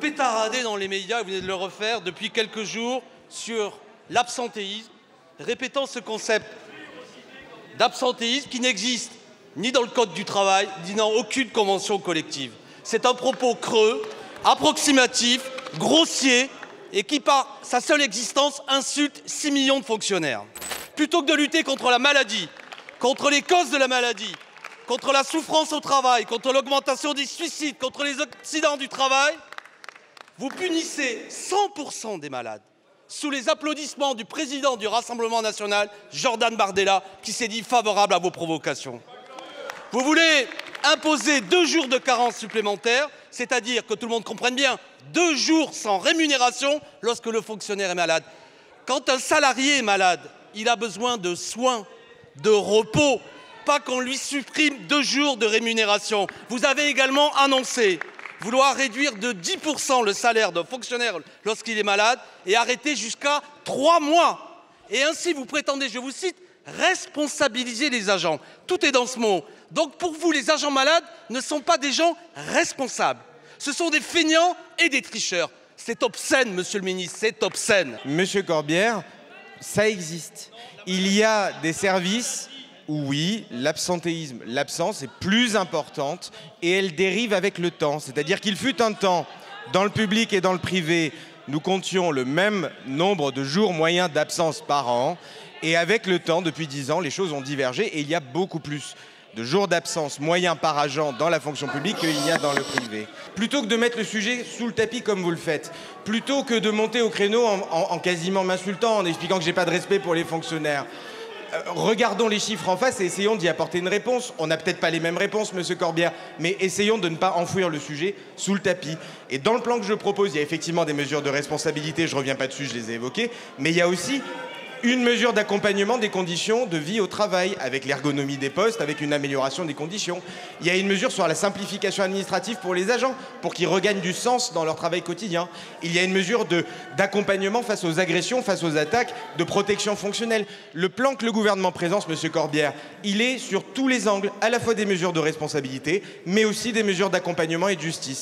pétaradez dans les médias, vous venez de le refaire depuis quelques jours, sur l'absentéisme, répétant ce concept d'absentéisme qui n'existe ni dans le Code du travail, ni dans aucune convention collective. C'est un propos creux, approximatif, grossier, et qui, par sa seule existence, insulte 6 millions de fonctionnaires. Plutôt que de lutter contre la maladie, contre les causes de la maladie, contre la souffrance au travail, contre l'augmentation des suicides, contre les accidents du travail, vous punissez 100% des malades, sous les applaudissements du président du Rassemblement national, Jordan Bardella, qui s'est dit favorable à vos provocations. Vous voulez imposer 2 jours de carence supplémentaires, c'est-à-dire que tout le monde comprenne bien, 2 jours sans rémunération lorsque le fonctionnaire est malade. Quand un salarié est malade, il a besoin de soins, de repos, pas qu'on lui supprime 2 jours de rémunération. Vous avez également annoncé vouloir réduire de 10% le salaire d'un fonctionnaire lorsqu'il est malade et arrêter jusqu'à 3 mois. Et ainsi, vous prétendez, je vous cite, responsabiliser les agents. Tout est dans ce mot. Donc pour vous, les agents malades ne sont pas des gens responsables. Ce sont des feignants et des tricheurs. C'est obscène, monsieur le ministre, c'est obscène. Monsieur Corbière, ça existe. Il y a des services où, oui, l'absentéisme, l'absence est plus importante et elle dérive avec le temps. C'est-à-dire qu'il fut un temps, dans le public et dans le privé, nous comptions le même nombre de jours moyens d'absence par an. Et avec le temps, depuis 10 ans, les choses ont divergé et il y a beaucoup plus de jours d'absence moyens par agent dans la fonction publique qu'il y a dans le privé. Plutôt que de mettre le sujet sous le tapis comme vous le faites, plutôt que de monter au créneau en quasiment m'insultant, en expliquant que j'ai pas de respect pour les fonctionnaires, regardons les chiffres en face et essayons d'y apporter une réponse. On n'a peut-être pas les mêmes réponses, monsieur Corbière, mais essayons de ne pas enfouir le sujet sous le tapis. Et dans le plan que je propose, il y a effectivement des mesures de responsabilité, je ne reviens pas dessus, je les ai évoquées, mais il y a aussi une mesure d'accompagnement des conditions de vie au travail, avec l'ergonomie des postes, avec une amélioration des conditions. Il y a une mesure sur la simplification administrative pour les agents, pour qu'ils regagnent du sens dans leur travail quotidien. Il y a une mesure d'accompagnement face aux agressions, face aux attaques, de protection fonctionnelle. Le plan que le gouvernement présente, monsieur Corbière, il est sur tous les angles, à la fois des mesures de responsabilité, mais aussi des mesures d'accompagnement et de justice.